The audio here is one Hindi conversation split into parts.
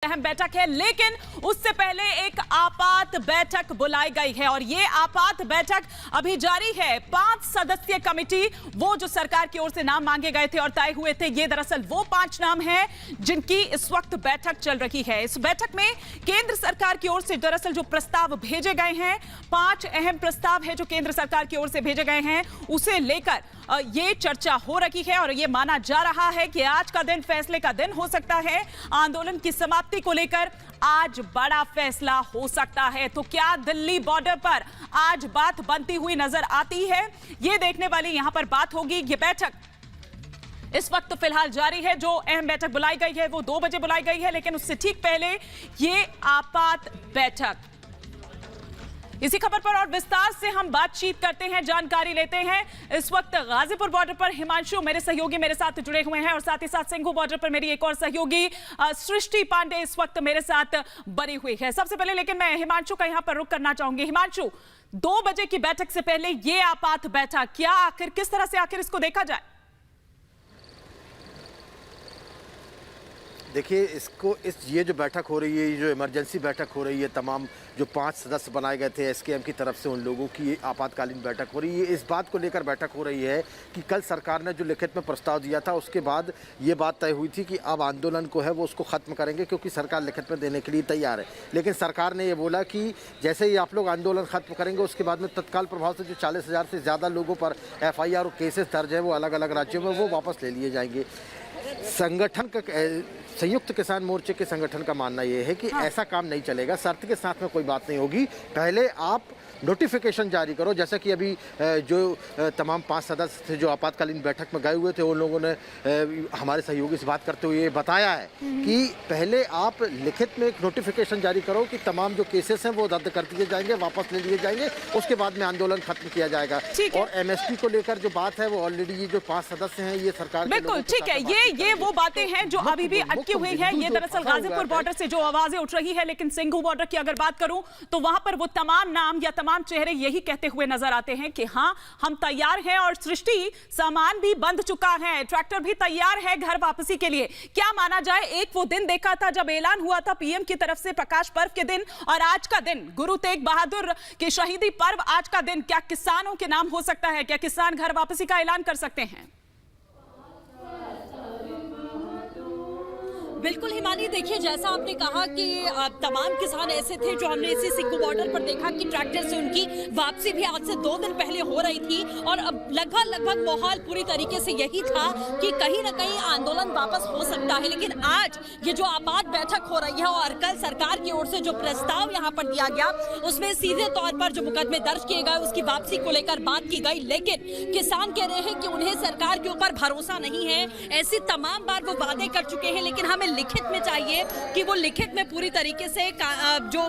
अहम बैठक है, लेकिन उससे पहले एक आपात बैठक बुलाई गई है और ये आपात बैठक अभी जारी है। 5 सदस्यीय कमेटी, वो जो सरकार की ओर से नाम मांगे गए थे और तय हुए थे, ये दरअसल वो 5 नाम हैं जिनकी इस वक्त बैठक चल रही है। इस बैठक में केंद्र सरकार की ओर से दरअसल जो प्रस्ताव भेजे गए हैं, 5 अहम प्रस्ताव है जो केंद्र सरकार की ओर से भेजे गए हैं, उसे लेकर ये चर्चा हो रही है और ये माना जा रहा है कि आज का दिन फैसले का दिन हो सकता है। आंदोलन की समाप्ति को लेकर आज बड़ा फैसला हो सकता है। तो क्या दिल्ली बॉर्डर पर आज बात बनती हुई नजर आती है, ये देखने वाली यहां पर बात होगी। ये बैठक इस वक्त फिलहाल जारी है। जो अहम बैठक बुलाई गई है वो 2 बजे बुलाई गई है, लेकिन उससे ठीक पहले ये आपात बैठक। इसी खबर पर और विस्तार से हम बातचीत करते हैं, जानकारी लेते हैं। इस वक्त गाजीपुर बॉर्डर पर हिमांशु मेरे सहयोगी मेरे साथ जुड़े हुए हैं और साथ ही साथ सिंघू बॉर्डर पर मेरी एक और सहयोगी सृष्टि पांडे इस वक्त मेरे साथ बनी हुई है। सबसे पहले लेकिन मैं हिमांशु का यहां पर रुख करना चाहूंगी। हिमांशु, 2 बजे की बैठक से पहले ये आपात बैठक, क्या आखिर किस तरह से आखिर इसको देखा जाए? देखिए, ये जो बैठक हो रही है, ये जो इमरजेंसी बैठक हो रही है, तमाम जो 5 सदस्य बनाए गए थे एसकेएम की तरफ से, उन लोगों की आपातकालीन बैठक हो रही है। इस बात को लेकर बैठक हो रही है कि कल सरकार ने जो लिखित में प्रस्ताव दिया था, उसके बाद ये बात तय हुई थी कि अब आंदोलन को है वो उसको ख़त्म करेंगे, क्योंकि सरकार लिखित में देने के लिए तैयार है। लेकिन सरकार ने ये बोला कि जैसे ही आप लोग आंदोलन ख़त्म करेंगे, उसके बाद में तत्काल प्रभाव से जो 40,000 से ज़्यादा लोगों पर FIR और केसेस दर्ज है वो अलग अलग राज्यों में वो वापस ले लिए जाएंगे। संगठन का संयुक्त किसान मोर्चे के संगठन का मानना यह है कि ऐसा काम नहीं चलेगा, शर्त के साथ में कोई बात नहीं होगी। पहले आप नोटिफिकेशन जारी करो, जैसा कि अभी जो तमाम 5 सदस्य थे जो आपातकालीन बैठक में गए हुए थे, उन लोगों ने हमारे सहयोगी से बात करते हुए ये बताया है कि पहले आप लिखित में एक नोटिफिकेशन जारी करो कि तमाम जो केसेस हैं वो रद्द कर दिए जाएंगे, वापस ले लिए जाएंगे, उसके बाद में आंदोलन खत्म किया जाएगा। और MSP को लेकर जो बात है वो ऑलरेडी ये जो 5 सदस्य हैं ये सरकार बिल्कुल ठीक है, ये वो बातें हैं जो अभी भी अटकी हुई है। ये दरअसल गाजीपुर बॉर्डर से जो आवाजें उठ रही है, लेकिन सिंघू बॉर्डर की अगर बात करूं तो वहां पर वो तमाम नाम या तमाम चेहरे यही कहते हुए नजर आते हैं कि हाँ, हम तैयार हैं। और सृष्टि, सामान भी बंध चुका है, ट्रैक्टर भी तैयार है घर वापसी के लिए। क्या माना जाए, एक वो दिन देखा था जब ऐलान हुआ था PM की तरफ से प्रकाश पर्व के दिन, और आज का दिन गुरु तेग बहादुर के शहीदी पर्व, आज का दिन क्या किसानों के नाम हो सकता है? क्या किसान घर वापसी का ऐलान कर सकते हैं? बिल्कुल हिमानी, देखिए जैसा आपने कहा कि तमाम किसान ऐसे थे जो हमने इसी सिंघू बॉर्डर पर देखा कि ट्रैक्टर से उनकी वापसी भी आज से 2 दिन पहले हो रही थी। और अब लगभग माहौल पूरी तरीके से यही था कि कहीं ना कहीं आंदोलन वापस हो सकता है। लेकिन आज ये जो आपात बैठक हो रही है और कल सरकार की ओर से जो प्रस्ताव यहाँ पर दिया गया, उसमें सीधे तौर पर जो मुकदमे दर्ज किए गए उसकी वापसी को लेकर बात की गई। लेकिन किसान कह रहे हैं कि उन्हें सरकार के ऊपर भरोसा नहीं है। ऐसी तमाम बार वो वादे कर चुके हैं, लेकिन हमें लिखित में चाहिए कि वो लिखित में पूरी तरीके से जो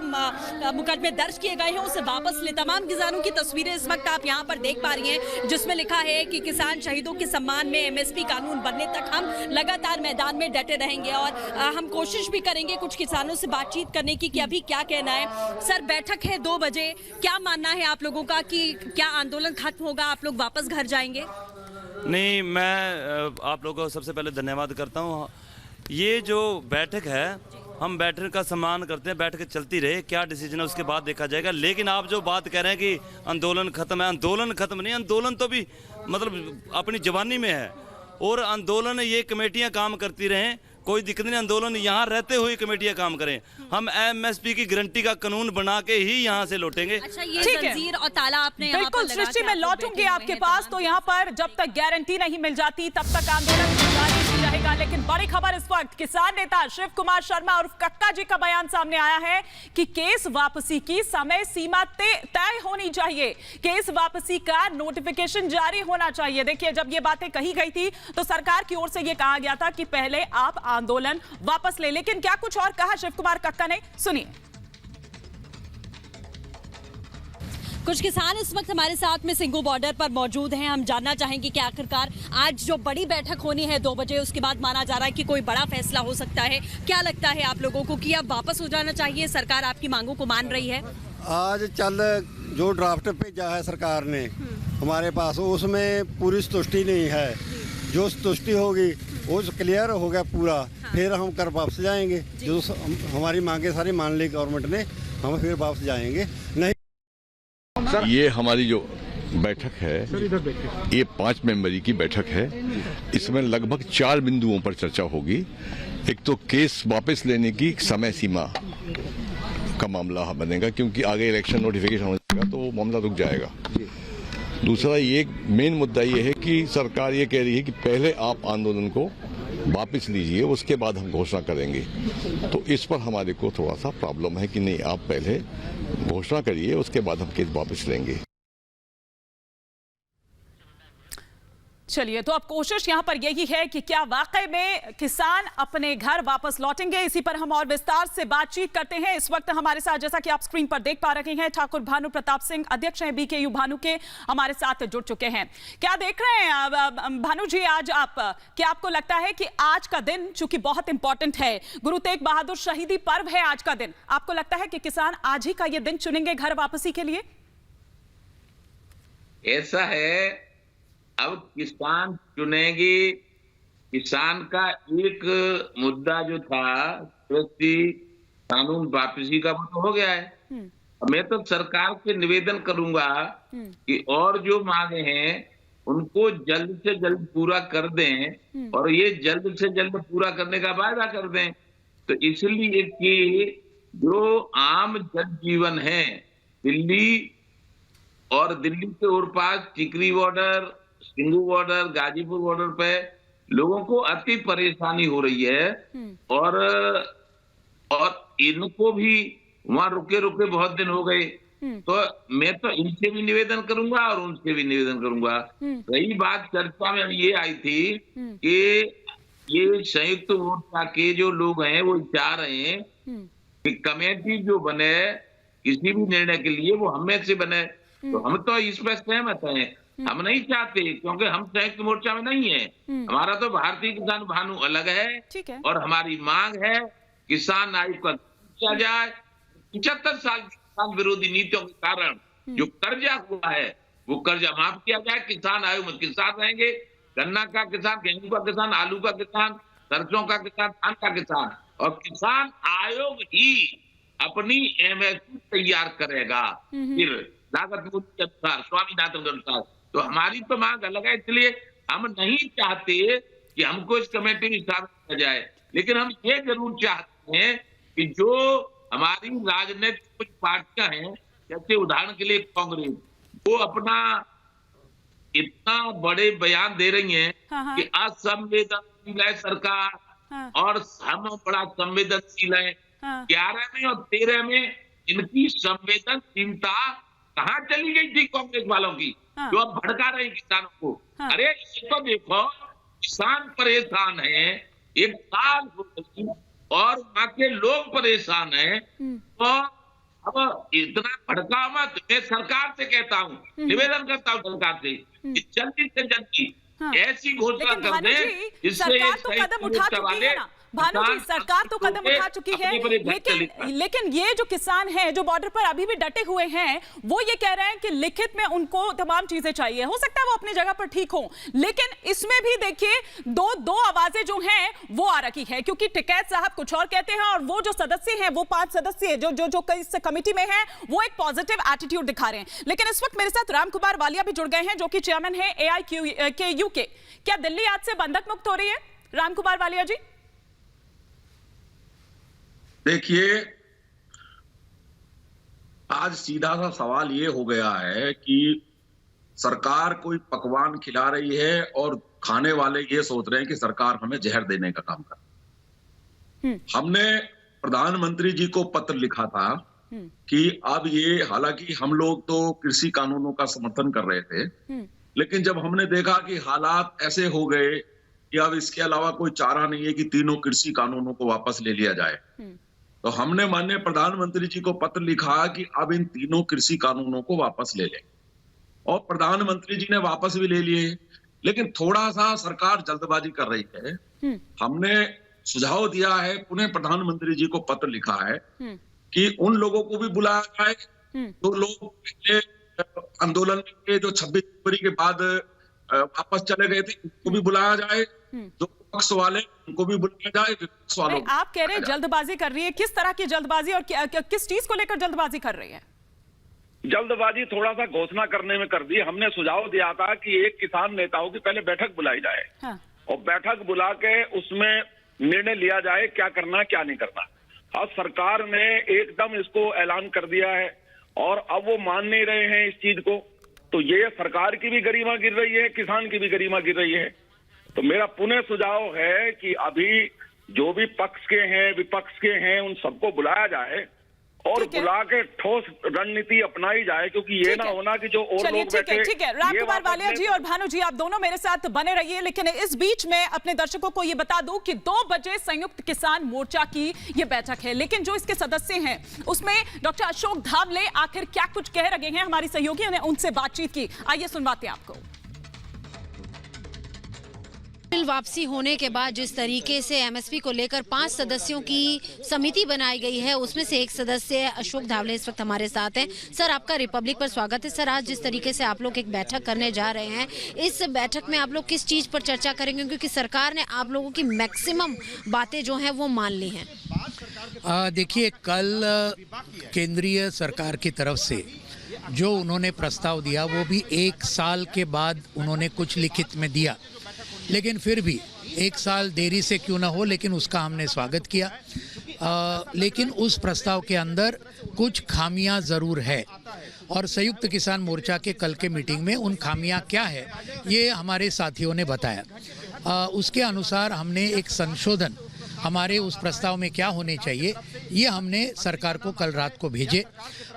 मुकदमे दर्ज किए गए हैं उसे वापस ले। तमाम किसानों की तस्वीरें इस वक्त आप यहाँ पर देख पा रही हैं, जिसमें लिखा है कि किसान शहीदों के सम्मान में MSP कानून बनने तक हम लगातार मैदान में डटे रहेंगे। और हम कोशिश भी करेंगे कुछ किसानों से बातचीत करने की कि अभी क्या कहना है। सर, बैठक है 2 बजे, क्या मानना है आप लोगों का कि क्या आंदोलन खत्म होगा, आप लोग वापस घर जाएंगे? नहीं, मैं आप लोगों को सबसे पहले धन्यवाद करता हूँ। ये जो बैठक है, हम बैठक का सम्मान करते हैं, बैठक चलती रहे, क्या डिसीजन है उसके बाद देखा जाएगा। लेकिन आप जो बात कह रहे हैं कि आंदोलन खत्म है, आंदोलन खत्म नहीं, आंदोलन तो भी मतलब अपनी जवानी में है। और आंदोलन ये कमेटियां काम करती रहें, कोई दिक्कत नहीं, आंदोलन यहाँ रहते हुए कमेटियां काम करें। हम MSP की गारंटी का कानून बना के ही यहाँ से लौटेंगे। अच्छा, ये जंजीर और ताला आपने बिल्कुल सृष्टि, मैं लौटूंगी आपके पास। तो यहाँ पर जब तक गारंटी नहीं मिल जाती तब तक आंदोलन जारी ही रहेगा। लेकिन बड़ी खबर इस वक्त किसान नेता शिव कुमार शर्मा और कक्का जी का बयान सामने आया है कि केस वापसी की समय सीमा तय होनी चाहिए, केस वापसी का नोटिफिकेशन जारी होना चाहिए। देखिए, जब ये बातें कही गई थी तो सरकार की ओर से ये कहा गया था कि पहले आप आंदोलन वापस ले। लेकिन क्या कुछ और कहा शिव कुमार कक्का ने, सुनिए। कुछ किसान इस वक्त हमारे साथ में सिंघू बॉर्डर पर मौजूद हैं। हम जानना चाहेंगे कि आखिरकार आज जो बड़ी बैठक होनी है 2 बजे, उसके बाद माना जा रहा है कि कोई बड़ा फैसला हो सकता है। क्या लगता है आप लोगों को कि अब वापस हो जाना चाहिए, सरकार आपकी मांगों को मान रही है? आज जो ड्राफ्ट भेजा है सरकार ने हमारे पास, उसमें पूरी संतुष्टि नहीं है। जो संतुष्टि होगी वो क्लियर हो गया पूरा, फिर हम कर वापस जाएंगे। जो हमारी मांगे सारी मान ली गवर्नमेंट ने, हम फिर वापस जाएंगे। नहीं, ये हमारी जो बैठक है, ये 5 मेंबरी की बैठक है। इसमें लगभग 4 बिंदुओं पर चर्चा होगी। एक तो केस वापस लेने की समय सीमा का मामला बनेगा, क्योंकि आगे इलेक्शन नोटिफिकेशन हो जाएगा तो वो मामला रुक जाएगा। दूसरा ये मेन मुद्दा ये है कि सरकार ये कह रही है कि पहले आप आंदोलन को वापस लीजिए, उसके बाद हम घोषणा करेंगे। तो इस पर हमारे को थोड़ा सा प्रॉब्लम है कि नहीं, आप पहले घोषणा करिए, उसके बाद हम केस वापस लेंगे। चलिए, तो अब कोशिश यहां पर यही है कि क्या वाकई में किसान अपने घर वापस लौटेंगे। इसी पर हम और विस्तार से बातचीत करते हैं। इस वक्त हमारे साथ, जैसा कि आप स्क्रीन पर देख पा रहे हैं, ठाकुर भानु प्रताप सिंह, अध्यक्ष हैं BKU भानु के, हमारे साथ जुड़ चुके हैं। क्या देख रहे हैं भानु जी आज आप? क्या आपको लगता है कि आज का दिन चूंकि बहुत इंपॉर्टेंट है, गुरु तेग बहादुर शहीदी पर्व है आज का दिन, आपको लगता है कि किसान आज ही का ये दिन चुनेंगे घर वापसी के लिए? ऐसा है, अब किसान चुनेगी। किसान का एक मुद्दा जो था कृषि कानून वापसी का, वो तो हो गया है। मैं तो सरकार से निवेदन करूंगा कि और जो मांगे हैं उनको जल्द से जल्द पूरा कर दें, और ये जल्द से जल्द पूरा करने का वायदा कर दें। तो इसलिए कि जो आम जनजीवन है, दिल्ली और दिल्ली के और पास Tikri border, Singhu border, Ghazipur border पे लोगों को अति परेशानी हो रही है, और इनको भी वहां रुके रुके बहुत दिन हो गए। तो मैं तो इनसे भी निवेदन करूंगा और उनसे भी निवेदन करूंगा। रही बात चर्चा में ये आई थी कि ये संयुक्त मोर्चा के जो लोग हैं वो चाह रहे हैं कि कमेटी जो बने किसी भी निर्णय के लिए वो हमें से बने। तो हम तो इस पर सहमत हैं। हम नहीं चाहते, क्योंकि हम संयुक्त मोर्चा में नहीं है। हमारा तो भारतीय किसान भानु अलग है, और हमारी मांग है किसान आयोग का किया जाए। 75 साल की किसान विरोधी नीतियों के कारण जो कर्जा हुआ है वो कर्जा माफ किया जाए। किसान आयोग में किसान रहेंगे, गन्ना का किसान, गेहूं का किसान, आलू का किसान, सरसों का किसान, धान का किसान, और किसान आयोग ही अपनी MSP तैयार करेगा फिर लागत मूल्य के अनुसार, स्वामीनाथन के अनुसार। तो हमारी तो मांग अलग है, इसलिए हम नहीं चाहते कि हमको इस कमेटी में शामिल किया जाए। लेकिन हम ये जरूर चाहते हैं कि जो हमारी राजनीतिक कुछ पार्टियां हैं, जैसे उदाहरण के लिए कांग्रेस, वो अपना इतना बड़े बयान दे रही हैं कि असंवेदनशील है सरकार, और हम बड़ा संवेदनशील है। 11 में और 13 में इनकी संवेदनशीलता कहाँ चली गई थी कांग्रेस वालों की, जो अब भड़का रहे किसानों को। अरे ये तो देखो, किसान परेशान है, एक साल हो गई और वहां के लोग परेशान हैं। तो अब इतना भड़का मत। मैं सरकार से कहता हूँ, निवेदन करता हूँ सरकार से कि जल्दी से जल्दी ऐसी घोषणा कर दें जिससे कदम उठा चुकी है ना भानु जी, सरकार तो कदम उठा चुकी है, लेकिन ये जो किसान हैं जो बॉर्डर पर अभी भी डटे हुए हैं, वो ये कह रहे हैं कि लिखित में उनको तमाम चीजें चाहिए। हो सकता है वो अपनी जगह पर ठीक हो, लेकिन इसमें भी देखिए दो आवाजें जो हैं वो आ रखी है, क्योंकि टिकैत साहब कुछ और कहते हैं और वो जो सदस्य हैं, वो 5 सदस्य जो इस कमेटी में है, वो एक पॉजिटिव एटीट्यूड दिखा रहे हैं। लेकिन इस वक्त मेरे साथ रामकुमार वालिया भी जुड़ गए हैं, जो कि चेयरमैन है AIKU के। क्या दिल्ली आज से बंधक मुक्त हो रही है, रामकुमार वालिया जी? देखिए, आज सीधा सा सवाल ये हो गया है कि सरकार कोई पकवान खिला रही है और खाने वाले ये सोच रहे हैं कि सरकार हमें जहर देने का काम कर। हमने प्रधानमंत्री जी को पत्र लिखा था कि अब ये, हालांकि हम लोग तो कृषि कानूनों का समर्थन कर रहे थे, लेकिन जब हमने देखा कि हालात ऐसे हो गए कि अब इसके अलावा कोई चारा नहीं है कि तीनों कृषि कानूनों को वापस ले लिया जाए, तो हमने माननीय प्रधानमंत्री जी को पत्र लिखा कि अब इन तीनों कृषि कानूनों को वापस ले लें, और प्रधानमंत्री जी ने वापस भी ले लिए। लेकिन थोड़ा सा सरकार जल्दबाजी कर रही है। हमने सुझाव दिया है, पुनः प्रधानमंत्री जी को पत्र लिखा है कि उन लोगों को भी बुलाया जाए जो लोग आंदोलन के जो 26 जनवरी के बाद वापस चले गए थे उनको भी बुलाया जाए, जो पक्ष वाले उनको भी बुलाया जाए, विपक्ष वालों को। आप कह रहे हैं जल्दबाजी कर रही है, किस तरह की जल्दबाजी और किस चीज को लेकर जल्दबाजी कर रही है? जल्दबाजी थोड़ा सा घोषणा करने में कर दी। हमने सुझाव दिया था कि एक किसान नेताओं की पहले बैठक बुलाई जाए, हाँ। और बैठक बुला के उसमें निर्णय लिया जाए क्या करना क्या नहीं करना। अब सरकार ने एकदम इसको ऐलान कर दिया है और अब वो मान नहीं रहे हैं इस चीज को, तो ये सरकार की भी गरिमा गिर रही है, किसान की भी गरिमा गिर रही है। तो मेरा पुनः सुझाव है कि अभी जो भी पक्ष के हैं विपक्ष के हैं उन सबको बुलाया जाए और बुला के ठोस रणनीति अपनाई जाए, क्योंकि ये ना होना कि जो और लोग बैठे। ठीक है, राम कुमार वालिया जी और भानु जी, आप दोनों मेरे साथ बने रहिए, लेकिन इस बीच में अपने दर्शकों को ये बता दूं कि 2 बजे संयुक्त किसान मोर्चा की ये बैठक है, लेकिन जो इसके सदस्य हैं उसमें डॉक्टर अशोक धावले आखिर क्या कुछ कह रहे हैं, हमारी सहयोगी ने उनसे बातचीत की, आइए सुनवाते हैं आपको। बिल वापसी होने के बाद जिस तरीके से एमएसपी को लेकर 5 सदस्यों की समिति बनाई गई है, उसमें से एक सदस्य अशोक धावले इस वक्त हमारे साथ हैं। सर, आपका रिपब्लिक पर स्वागत है। सर, आज जिस तरीके से आप लोग एक बैठक करने जा रहे हैं, इस बैठक में आप लोग किस चीज पर चर्चा करेंगे, क्योंकि सरकार ने आप लोगों की मैक्सिमम बातें जो हैं वो मान ली हैं? देखिए, कल केंद्रीय सरकार की तरफ से जो उन्होंने प्रस्ताव दिया वो भी 1 साल के बाद उन्होंने कुछ लिखित में दिया, लेकिन फिर भी 1 साल देरी से क्यों ना हो, लेकिन उसका हमने स्वागत किया। लेकिन उस प्रस्ताव के अंदर कुछ खामियां ज़रूर है और संयुक्त किसान मोर्चा के कल के मीटिंग में उन खामियां क्या है ये हमारे साथियों ने बताया। उसके अनुसार हमने एक संशोधन हमारे उस प्रस्ताव में क्या होने चाहिए ये हमने सरकार को कल रात को भेजे।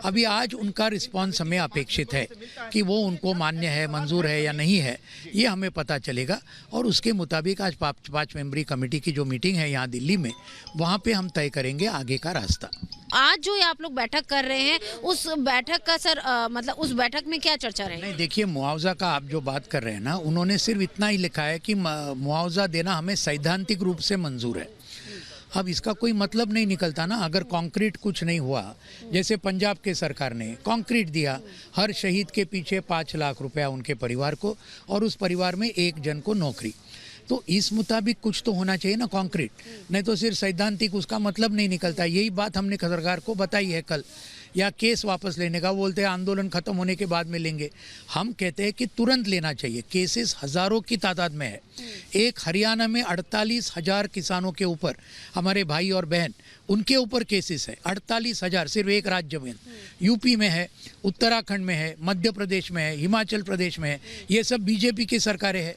अभी आज उनका रिस्पांस हमें अपेक्षित है कि वो उनको मान्य है, मंजूर है या नहीं है, ये हमें पता चलेगा और उसके मुताबिक आज 5 मेंबरी कमेटी की जो मीटिंग है यहाँ दिल्ली में, वहाँ पे हम तय करेंगे आगे का रास्ता। आज जो ये आप लोग बैठक कर रहे हैं, उस बैठक का सर मतलब उस बैठक में क्या चर्चा रहेगी? नहीं, देखिए, मुआवजा का आप जो बात कर रहे हैं ना, उन्होंने सिर्फ इतना ही लिखा है कि मुआवजा देना हमें सैद्धांतिक रूप से मंजूर है। अब इसका कोई मतलब नहीं निकलता ना, अगर कॉन्क्रीट कुछ नहीं हुआ, जैसे पंजाब के सरकार ने कॉन्क्रीट दिया, हर शहीद के पीछे 5 लाख रुपया उनके परिवार को और उस परिवार में 1 जन को नौकरी, तो इस मुताबिक कुछ तो होना चाहिए ना कॉन्क्रीट, नहीं तो सिर्फ सैद्धांतिक उसका मतलब नहीं निकलता। यही बात हमने सरकार को बताई है कल। या केस वापस लेने का बोलते हैं आंदोलन खत्म होने के बाद में लेंगे, हम कहते हैं कि तुरंत लेना चाहिए। केसेस हज़ारों की तादाद में है। एक हरियाणा में 48,000 किसानों के ऊपर, हमारे भाई और बहन उनके ऊपर केसेस है, 48,000 सिर्फ एक राज्य में। यूपी में है, उत्तराखंड में है, मध्य प्रदेश में है, हिमाचल प्रदेश में है, ये सब बीजेपी की सरकारें हैं।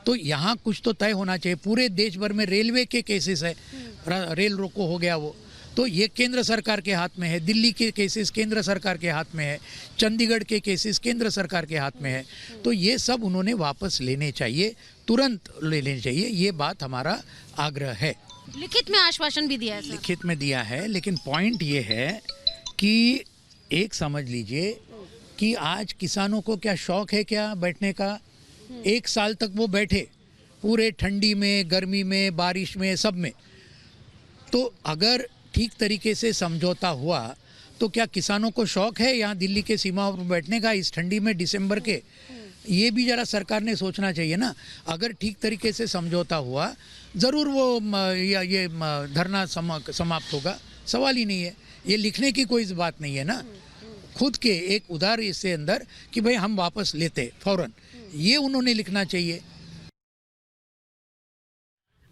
तो यहाँ कुछ तो तय होना चाहिए। पूरे देश भर में रेलवे के केसेस है, रेल रोको हो गया वो, तो ये केंद्र सरकार के हाथ में है। दिल्ली के केसेस केंद्र सरकार के हाथ में है, चंडीगढ़ के केसेस केंद्र सरकार के हाथ में है। तो ये सब उन्होंने वापस लेने चाहिए, तुरंत लेने चाहिए, ये बात हमारा आग्रह है। लिखित में आश्वासन भी दिया है सर? लिखित में दिया है, लेकिन पॉइंट ये है कि एक समझ लीजिए कि आज किसानों को क्या शौक है क्या बैठने का? 1 साल तक वो बैठे, पूरे ठंडी में, गर्मी में, बारिश में, सब में। तो अगर ठीक तरीके से समझौता हुआ तो क्या किसानों को शौक है यहाँ दिल्ली के सीमाओं पर बैठने का इस ठंडी में दिसंबर के? ये भी जरा सरकार ने सोचना चाहिए ना। अगर ठीक तरीके से समझौता हुआ ज़रूर वो ये धरना समाप्त होगा, सवाल ही नहीं है। ये लिखने की कोई बात नहीं है ना, खुद के एक उदार इससे अंदर कि भाई हम वापस लेते फौरन, ये उन्होंने लिखना चाहिए।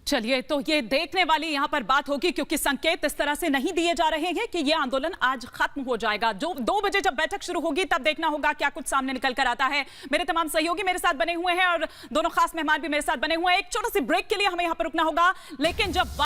चलिए, तो ये देखने वाली यहाँ पर बात होगी, क्योंकि संकेत इस तरह से नहीं दिए जा रहे हैं कि ये आंदोलन आज खत्म हो जाएगा। जो 2 बजे जब बैठक शुरू होगी तब देखना होगा क्या कुछ सामने निकल कर आता है। मेरे तमाम सहयोगी मेरे साथ बने हुए हैं और दोनों खास मेहमान भी मेरे साथ बने हुए हैं। एक छोटी सी ब्रेक के लिए हमें यहाँ पर रुकना होगा, लेकिन जब